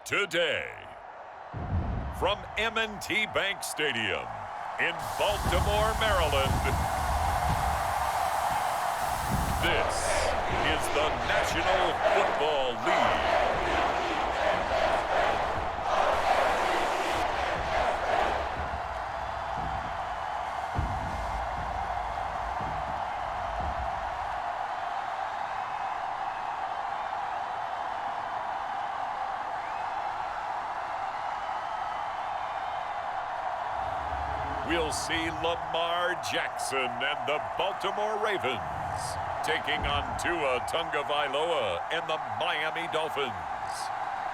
Today, from M&T Bank Stadium in Baltimore, Maryland, this is the National Football League. We'll see Lamar Jackson and the Baltimore Ravens taking on Tua Tagovailoa and the Miami Dolphins.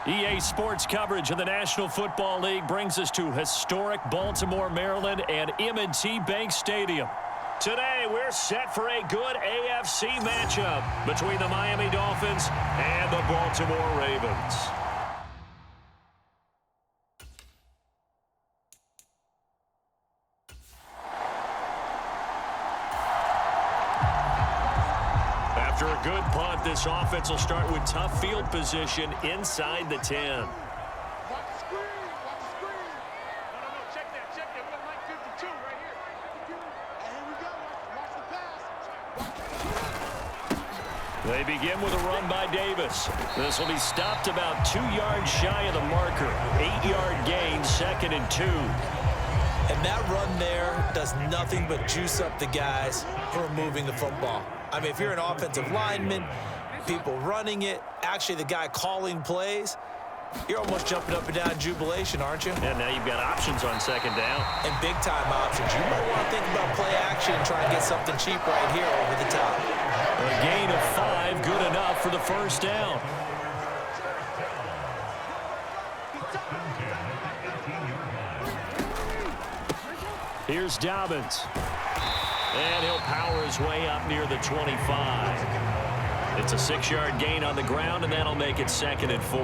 EA Sports coverage of the National Football League brings us to historic Baltimore, Maryland and M&T Bank Stadium. Today, we're set for a good AFC matchup between the Miami Dolphins and the Baltimore Ravens. After a good punt, this offense will start with tough field position inside the 10. Watch the screen. Watch the screen. No. Check that. Check that. We got Mike 52 right here. And here we go. Watch the pass. They begin with a run by Davis. This will be stopped about 2 yards shy of the marker. 8-yard gain, 2nd and 2. And that run there does nothing but juice up the guys who are moving the football. I mean, if you're an offensive lineman, people running it, actually the guy calling plays, you're almost jumping up and down in jubilation, aren't you? And now you've got options on 2nd down. And big-time options. You might want to think about play action and try and get something cheap right here over the top. A gain of 5, good enough for the 1st down. Here's Dobbins. And he'll power his way up near the 25. It's a 6-yard gain on the ground, and that'll make it 2nd and 4.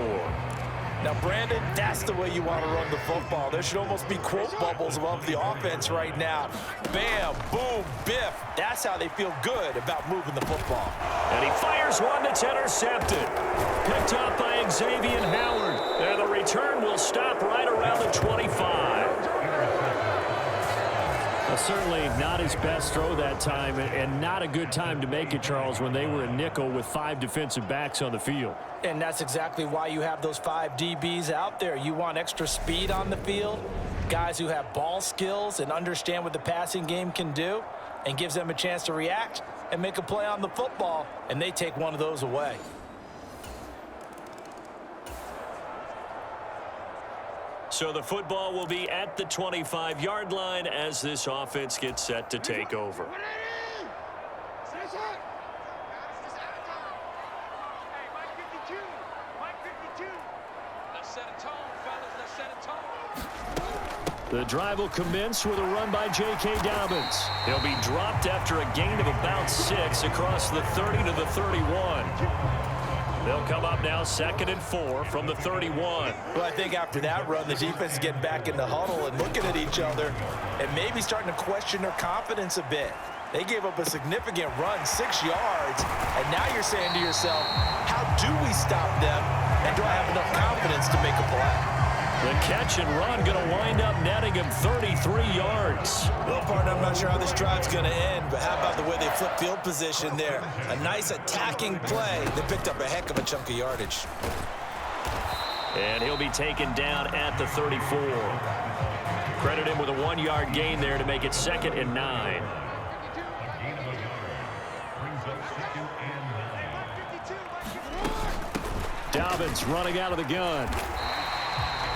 Now, Brandon, that's the way you want to run the football. There should almost be quote bubbles above the offense right now. Bam, boom, biff. That's how they feel good about moving the football. And he fires one that's intercepted. Picked up by Xavier Howard. And the return will stop right around the 25. Well, certainly not his best throw that time, and not a good time to make it, Charles, when they were in nickel with 5 defensive backs on the field. And that's exactly why you have those 5 DBs out there. You want extra speed on the field, guys who have ball skills and understand what the passing game can do, and gives them a chance to react and make a play on the football, and they take one of those away. So the football will be at the 25-yard line as this offense gets set to take over. The drive will commence with a run by J.K. Dobbins. He'll be dropped after a gain of about 6 across the 30 to the 31. They'll come up now 2nd and 4 from the 31. Well, I think after that run, the defense is getting back in the huddle and looking at each other and maybe starting to question their confidence a bit. They gave up a significant run, 6 yards, and now you're saying to yourself, how do we stop them, and do I have enough confidence to make a play? The catch and run going to wind up netting him 33 yards. Well, partner, I'm not sure how this drive's going to end, but how about the way they flip field position there? A nice attacking play. They picked up a heck of a chunk of yardage. And he'll be taken down at the 34. Credit him with a 1-yard gain there to make it 2nd and 9. Dobbins running out of the gun.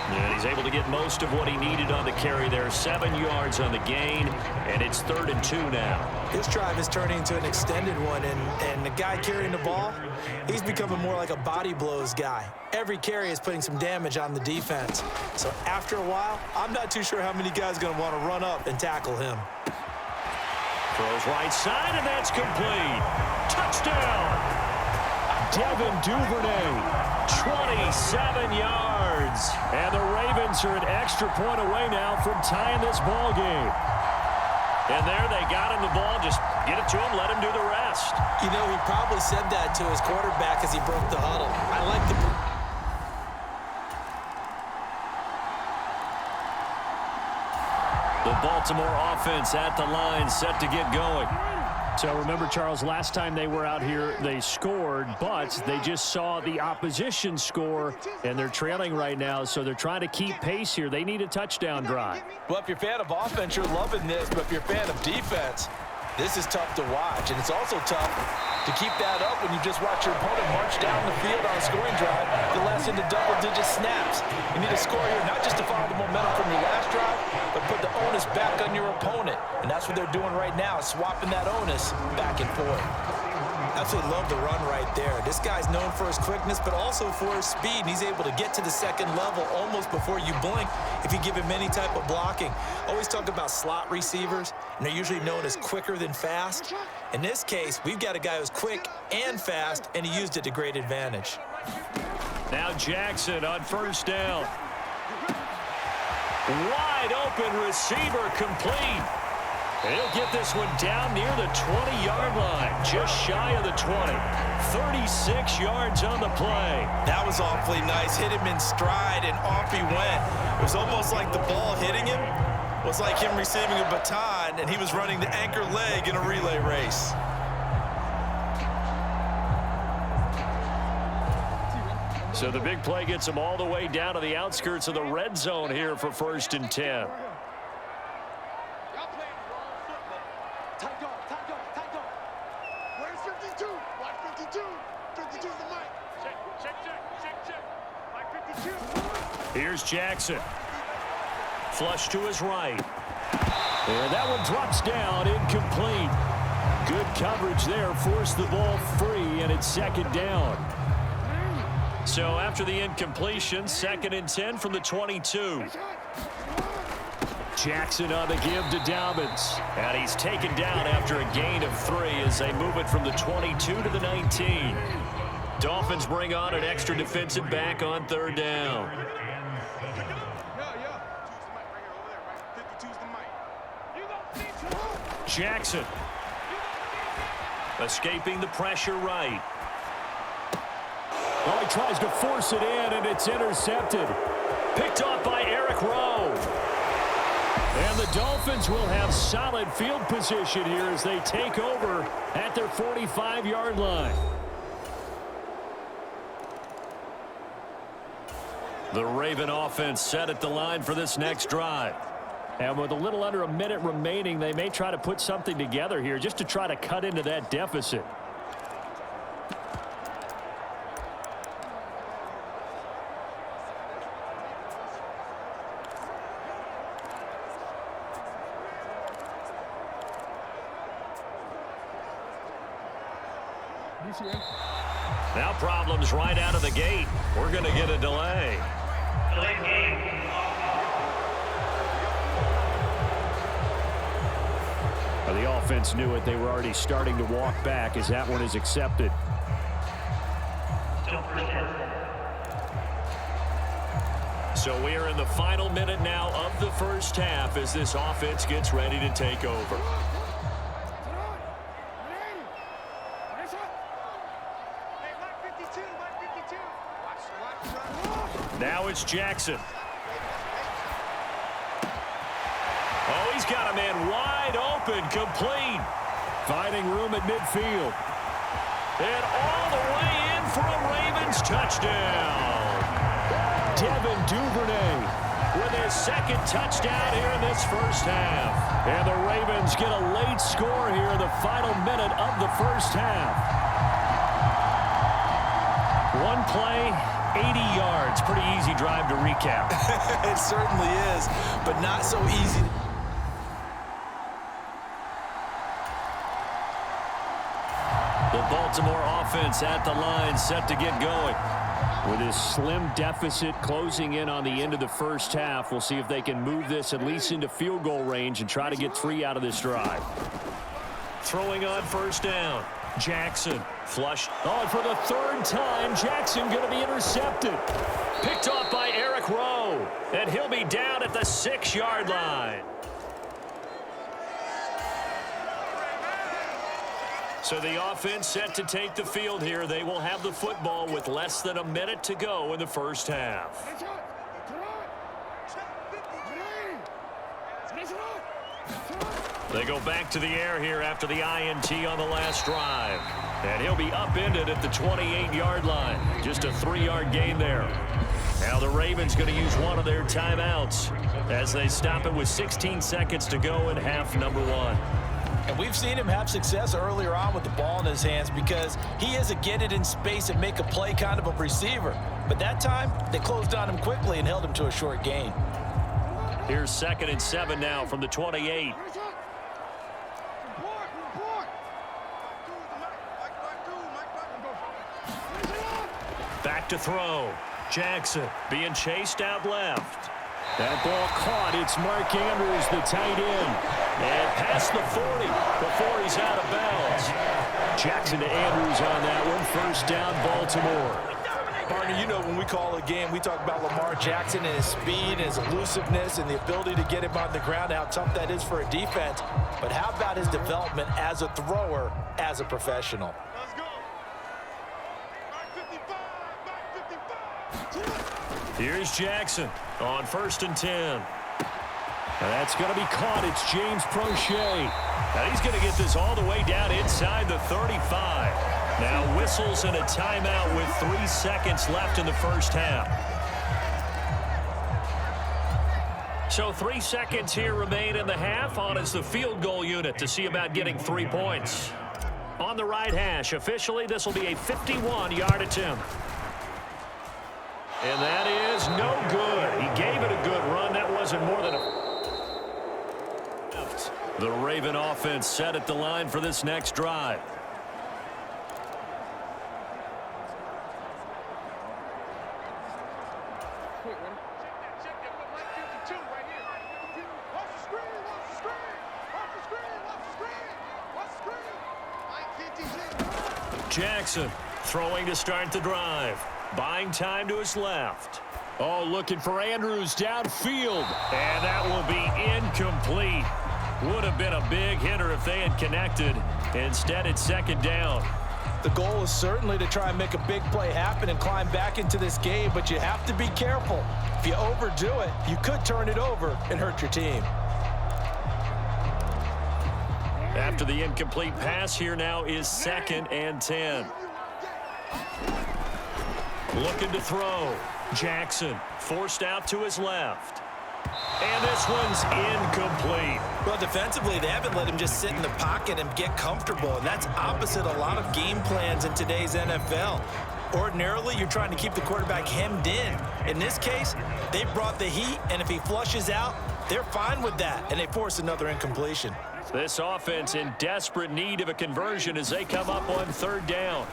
And he's able to get most of what he needed on the carry there. 7 yards on the gain, and it's 3rd and 2 now. This drive is turning into an extended one, and the guy carrying the ball, he's becoming more like a body blows guy. Every carry is putting some damage on the defense. So after a while, I'm not too sure how many guys are going to want to run up and tackle him. Throws right side, and that's complete. Touchdown! Devin Duvernay, 27 yards. And the Ravens are an extra point away now from tying this ball game. And there they got him the ball. Just get it to him, let him do the rest. You know, he probably said that to his quarterback as he broke the huddle. I like the... The Baltimore offense at the line, set to get going. So remember, Charles, last time they were out here, they scored, but they just saw the opposition score, and they're trailing right now, so they're trying to keep pace here. They need a touchdown drive. Well, if you're a fan of offense, you're loving this, but if you're a fan of defense, this is tough to watch, and it's also tough to keep that up when you just watch your opponent march down the field on a scoring drive the last into double-digit snaps. You need a score here, not just to follow the momentum from your last drive, but put the onus back on your opponent. And that's what they're doing right now, swapping that onus back and forth. Absolutely love the run right there. This guy's known for his quickness, but also for his speed. And he's able to get to the second level almost before you blink if you give him any type of blocking. Always talk about slot receivers, and they're usually known as quicker than fast. In this case, we've got a guy who's quick and fast, and he used it to great advantage. Now Jackson on first down. Wide open receiver complete. He'll get this one down near the 20-yard line, just shy of the 20. 36 yards on the play. That was awfully nice. Hit him in stride, and off he went. It was almost like the ball hitting him was like him receiving a baton, and he was running the anchor leg in a relay race. So the big play gets him all the way down to the outskirts of the red zone here for 1st and 10. Where's 52? Watch 52. 52's the mic. Check. Like 52. Here's Jackson. Flush to his right. And that one drops down, incomplete. Good coverage there, forced the ball free, and it's 2nd down. So after the incompletion, 2nd and 10 from the 22. Jackson on the give to Dobbins. And he's taken down after a gain of 3 as they move it from the 22 to the 19. Dolphins bring on an extra defensive back on 3rd down. Jackson escaping the pressure right. Well, he tries to force it in, and it's intercepted. Picked off by Eric Rowe. And the Dolphins will have solid field position here as they take over at their 45-yard line. The Raven offense set at the line for this next drive. And with a little under a minute remaining, they may try to put something together here just to try to cut into that deficit. Now problems right out of the gate. We're going to get a delay. The offense knew it. They were already starting to walk back as that one is accepted. So we are in the final minute now of the first half as this offense gets ready to take over. Now it's Jackson. Oh, he's got a man wide open, complete. Finding room at midfield. And all the way in for a Ravens touchdown. Devin Duvernay with his 2nd touchdown here in this first half. And the Ravens get a late score here in the final minute of the first half. One play, 80 yards. Pretty easy drive to recap. It certainly is, but not so easy. The Baltimore offense at the line, set to get going. With his slim deficit closing in on the end of the first half, we'll see if they can move this at least into field goal range and try to get 3 out of this drive. Throwing on first down. Jackson flushed. Oh, and for the 3rd time, Jackson going to be intercepted. Picked off by Eric Rowe. And he'll be down at the 6-yard line. So the offense set to take the field here. They will have the football with less than a minute to go in the first half. They go back to the air here after the INT on the last drive. And he'll be upended at the 28-yard line. Just a 3-yard gain there. Now the Ravens going to use one of their timeouts as they stop it with 16 seconds to go in half number 1. And we've seen him have success earlier on with the ball in his hands because he is a get it in space and make a play kind of a receiver. But that time, they closed on him quickly and held him to a short gain. Here's 2nd and 7 now from the 28. Back to throw. Jackson being chased out left. That ball caught. It's Mark Andrews, the tight end. And past the 40 before he's out of bounds. Jackson to Andrews on that one. First down, Baltimore. Barney, you know when we call a game, we talk about Lamar Jackson and his speed and his elusiveness and the ability to get him on the ground, how tough that is for a defense. But how about his development as a thrower, as a professional? Let's go. Back 55. Back 55. Here's Jackson on 1st and 10. And that's going to be caught. It's James Prochet. Now he's going to get this all the way down inside the 35. Now whistles and a timeout with 3 seconds left in the first half. So 3 seconds here remain in the half. On is the field goal unit to see about getting 3 points. On the right hash, officially this will be a 51-yard attempt. And that is no good. He gave it a good run. That wasn't more than a... The Raven offense set at the line for this next drive. Check that. Like 52 right here. Watch the screen. Watch the screen. Watch the screen. Watch the screen. Watch the screen. Like 56. Jackson throwing to start the drive. Buying time to his left. Oh, looking for Andrews downfield. And that will be incomplete. Would have been a big hitter if they had connected. Instead, it's 2nd down. The goal is certainly to try and make a big play happen and climb back into this game, but you have to be careful. If you overdo it, you could turn it over and hurt your team. After the incomplete pass, here now is 2nd and 10. Looking to throw. Jackson forced out to his left. And this one's incomplete. Well, defensively, they haven't let him just sit in the pocket and get comfortable, and that's opposite a lot of game plans in today's NFL. Ordinarily, you're trying to keep the quarterback hemmed in. In this case, they brought the heat, and if he flushes out, they're fine with that, and they force another incompletion. This offense in desperate need of a conversion as they come up on 3rd down.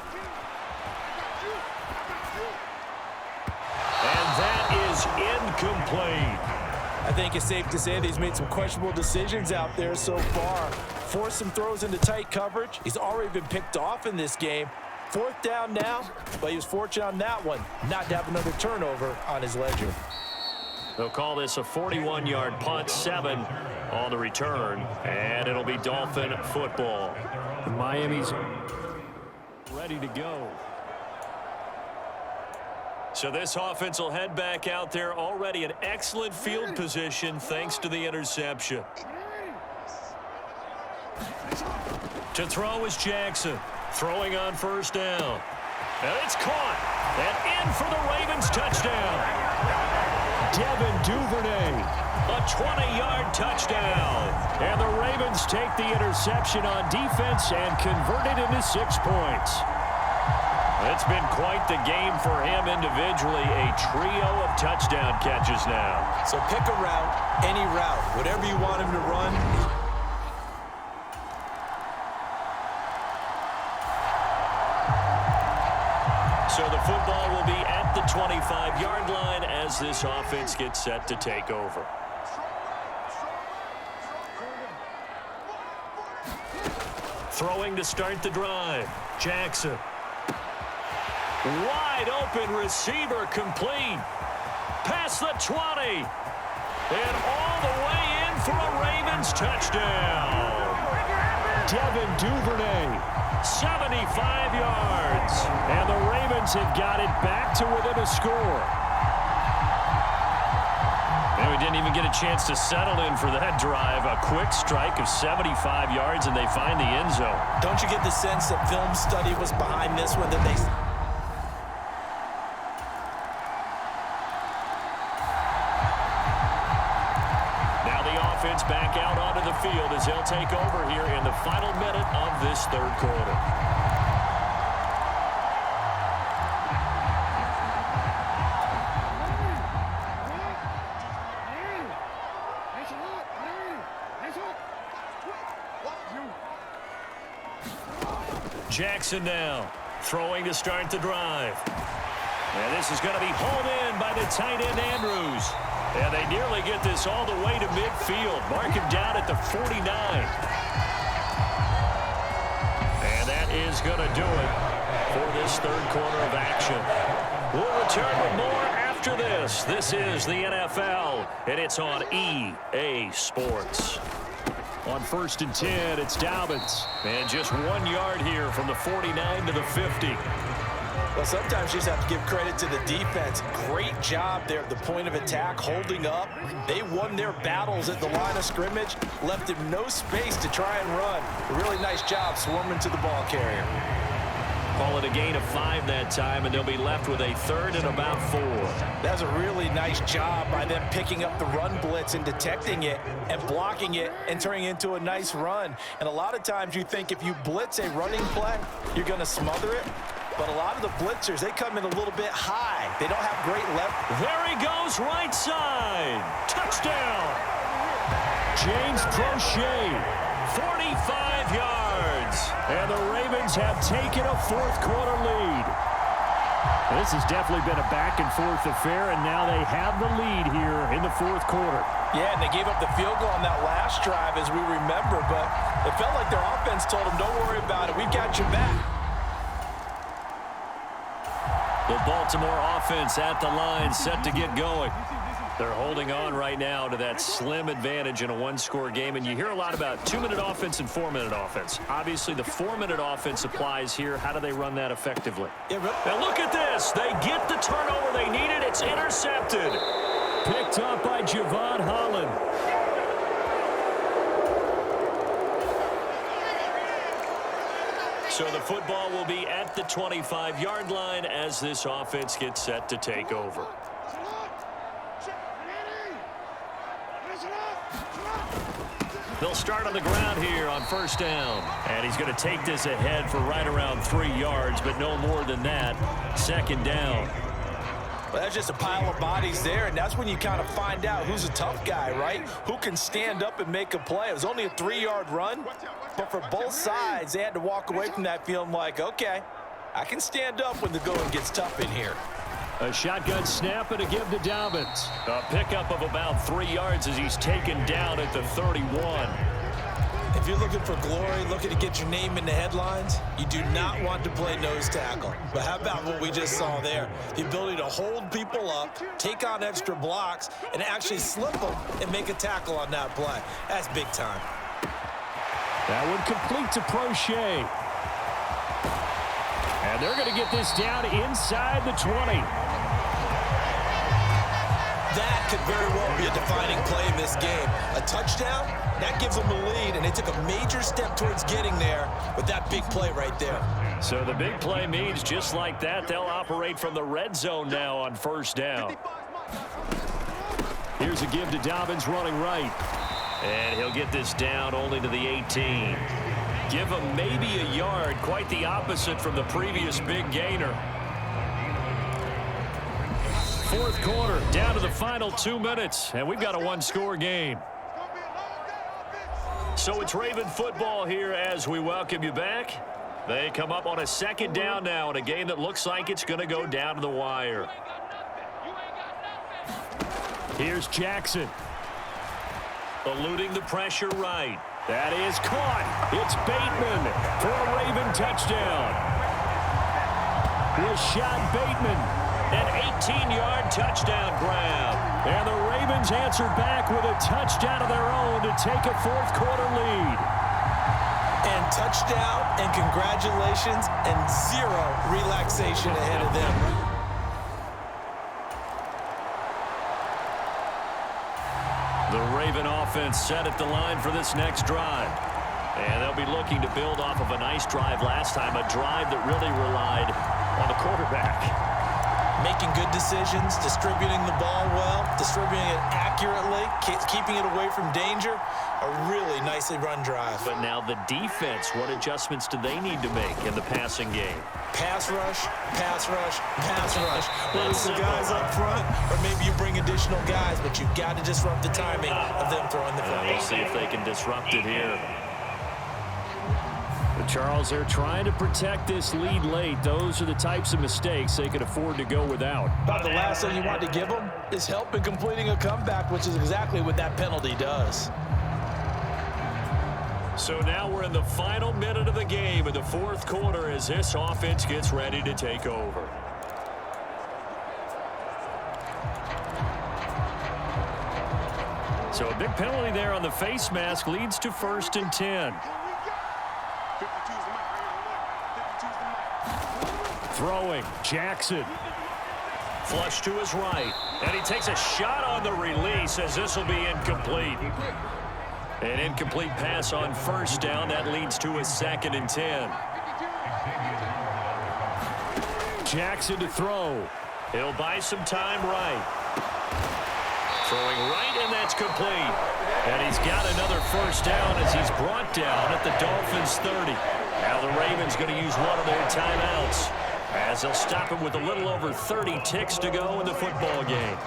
And that is incomplete. I think it's safe to say that he's made some questionable decisions out there so far. Forced some throws into tight coverage. He's already been picked off in this game. 4th down now, but he was fortunate on that one not to have another turnover on his ledger. They'll call this a 41-yard punt, 7 on the return, and it'll be Dolphin football. Miami's ready to go. So this offense will head back out there, already in excellent field position thanks to the interception. To throw is Jackson, throwing on 1st down. And it's caught, and in for the Ravens touchdown. Devin Duvernay, a 20-yard touchdown. And the Ravens take the interception on defense and convert it into 6 points. It's been quite the game for him individually. A trio of touchdown catches now. So pick a route, any route, whatever you want him to run. So the football will be at the 25-yard line as this offense gets set to take over. Throwing to start the drive. Jackson. Wide open receiver complete. Past the 20. And all the way in for a Ravens touchdown. Devin Duvernay. 75 yards. And the Ravens have got it back to within a score. And we didn't even get a chance to settle in for that drive. A quick strike of 75 yards, and they find the end zone. Don't you get the sense that film study was behind this one, that they... Now the offense back out onto the field as they'll take over here in the final minute of this third quarter. Jackson now throwing to start the drive. And this is going to be hauled in by the tight end Andrews. And they nearly get this all the way to midfield. Mark him down at the 49. And that is going to do it for this third quarter of action. We'll return with more after this. This is the NFL, and it's on EA Sports. On 1st and 10, it's Dobbins. And just 1 yard here from the 49 to the 50. Well, sometimes you just have to give credit to the defense. Great job there at the point of attack, holding up. They won their battles at the line of scrimmage, left him no space to try and run. A really nice job swarming to the ball carrier. Call it a gain of 5 that time, and they'll be left with a third and about 4. That's a really nice job by them picking up the run blitz and detecting it and blocking it and turning it into a nice run. And a lot of times you think if you blitz a running play, you're going to smother it. But a lot of the blitzers, they come in a little bit high. They don't have great left. There he goes, right side. Touchdown. James Prochet, 45 yards. And the Ravens have taken a fourth quarter lead. This has definitely been a back-and-forth affair, and now they have the lead here in the fourth quarter. Yeah, and they gave up the field goal on that last drive, as we remember, but it felt like their offense told them, don't worry about it, we've got your back. The Baltimore offense at the line, set to get going. They're holding on right now to that slim advantage in a one-score game, and you hear a lot about 2-minute offense and 4-minute offense. Obviously, the 4-minute offense applies here. How do they run that effectively? Now look at this. They get the turnover they needed. It's intercepted. Picked up by Javon Holland. So the football will be at the 25-yard line as this offense gets set to take over. They'll start on the ground here on first down. And he's going to take this ahead for right around 3 yards, but no more than that. Second down. Well, that's just a pile of bodies there, and that's when you kind of find out who's a tough guy, right? Who can stand up and make a play. It was only a 3-yard run, but for both sides, they had to walk away from that feeling like, okay, I can stand up when the going gets tough in here. A shotgun snap and a give to Dobbins. A pickup of about 3 yards as he's taken down at the 31. If you're looking for glory, looking to get your name in the headlines, you do not want to play nose tackle. But how about what we just saw there? The ability to hold people up, take on extra blocks, and actually slip them and make a tackle on that play. That's big time. That one complete to Prochet. And they're going to get this down inside the 20. That could very well be a defining play in this game. A touchdown, that gives them a lead, and they took a major step towards getting there with that big play right there. So the big play means just like that, they'll operate from the red zone now on first down. Here's a give to Dobbins running right. And he'll get this down only to the 18. Give him maybe a yard, quite the opposite from the previous big gainer. Fourth quarter, down to the final 2 minutes, and we've got a one-score game. So it's Raven football here as we welcome you back. They come up on a second down now in a game that looks like it's going to go down to the wire. Here's Jackson. Eluding the pressure right. That is caught. It's Bateman for a Raven touchdown. Rashad Bateman, an 18-yard touchdown grab. And the Ravens answer back with a touchdown of their own to take a fourth quarter lead. And touchdown and congratulations and zero relaxation ahead of them. The Raven offense set at the line for this next drive. And they'll be looking to build off of a nice drive last time, a drive that really relied on the quarterback. Making good decisions, distributing the ball well, distributing it accurately, keeping it away from danger. A really nicely run drive. But now the defense, what adjustments do they need to make in the passing game? Pass rush, pass rush, pass rush. Whether it's the guys up front or maybe you bring additional guys, but you've got to disrupt the timing of them throwing the football. We'll see if they can disrupt it here. But Charles, they're trying to protect this lead late. Those are the types of mistakes they could afford to go without. About the last thing you want to give them is help in completing a comeback, which is exactly what that penalty does. So now we're in the final minute of the game in the fourth quarter as this offense gets ready to take over. So a big penalty there on the face mask leads to 1st and 10. Throwing, Jackson. Flush to his right. And he takes a shot on the release as this will be incomplete. An incomplete pass on 1st down. That leads to a 2nd and 10. Jackson to throw. He'll buy some time right. Throwing right, and that's complete. And he's got another 1st down as he's brought down at the Dolphins 30. Now the Ravens going to use one of their timeouts as they'll stop him with a little over 30 ticks to go in the football game.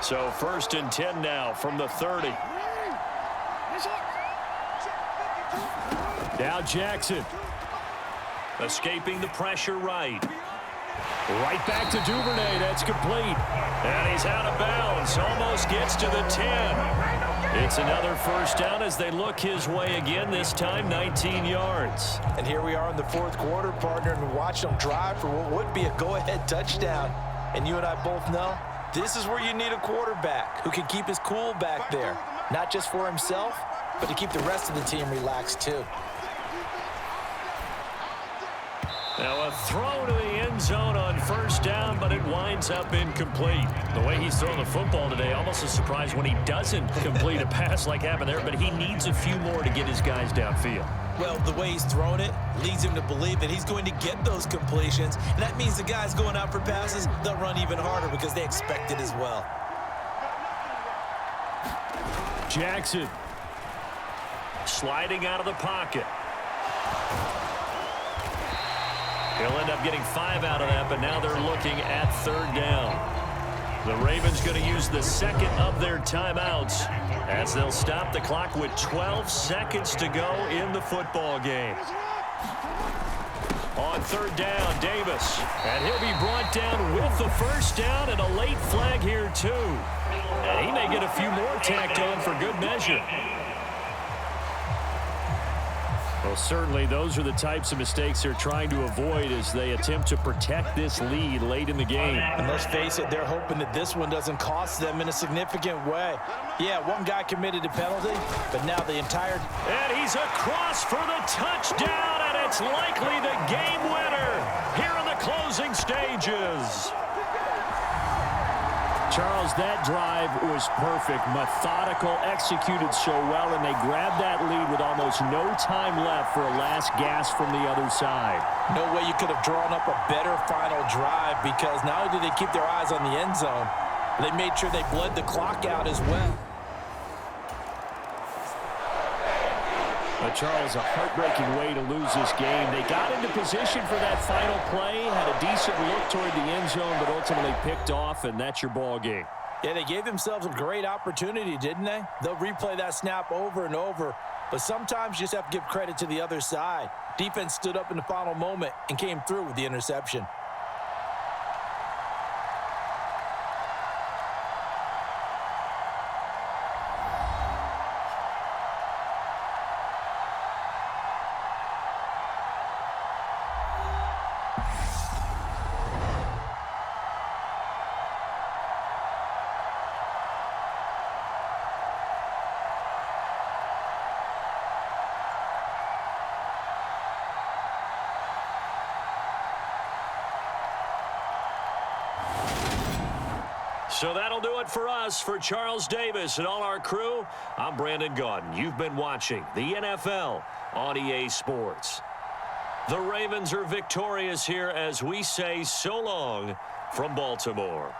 So 1st and 10 now from the 30. Now Jackson. Escaping the pressure right. Right back to Duvernay. That's complete. And he's out of bounds. Almost gets to the 10. It's another 1st down as they look his way again, this time 19 yards. And here we are in the fourth quarter, partner, and watch them drive for what would be a go-ahead touchdown. And you and I both know this is where you need a quarterback who can keep his cool back there. Not just for himself, but to keep the rest of the team relaxed too. Now a throw to the end zone on 1st down, but it winds up incomplete. The way he's thrown the football today, almost a surprise when he doesn't complete a pass like happened there, but he needs a few more to get his guys downfield. Well, the way he's thrown it leads him to believe that he's going to get those completions, and that means the guys going out for passes, they'll run even harder because they expect it as well. Jackson sliding out of the pocket. He'll end up getting 5 out of that, but now they're looking at 3rd down. The Ravens going to use the 2nd of their timeouts as they'll stop the clock with 12 seconds to go in the football game. On 3rd down, Davis. And he'll be brought down with the 1st down and a late flag here too. And he may get a few more tacked on for good measure. Well, certainly those are the types of mistakes they're trying to avoid as they attempt to protect this lead late in the game. And let's face it, they're hoping that this one doesn't cost them in a significant way. Yeah, one guy committed a penalty, but now the entire... And he's across for the touchdown, and it's likely the game winner here in the closing stages. Charles, that drive was perfect, methodical, executed so well, and they grabbed that lead with almost no time left for a last gasp from the other side. No way you could have drawn up a better final drive, because not only did they keep their eyes on the end zone, they made sure they bled the clock out as well. But Charles, a heartbreaking way to lose this game. They got into position for that final play, had a decent look toward the end zone, but ultimately picked off, and that's your ball game. Yeah, they gave themselves a great opportunity, didn't they? They'll replay that snap over and over, but sometimes you just have to give credit to the other side. Defense stood up in the final moment and came through with the interception. So that'll do it for us. For Charles Davis and all our crew, I'm Brandon Gaudin. You've been watching the NFL on EA Sports. The Ravens are victorious here as we say so long from Baltimore.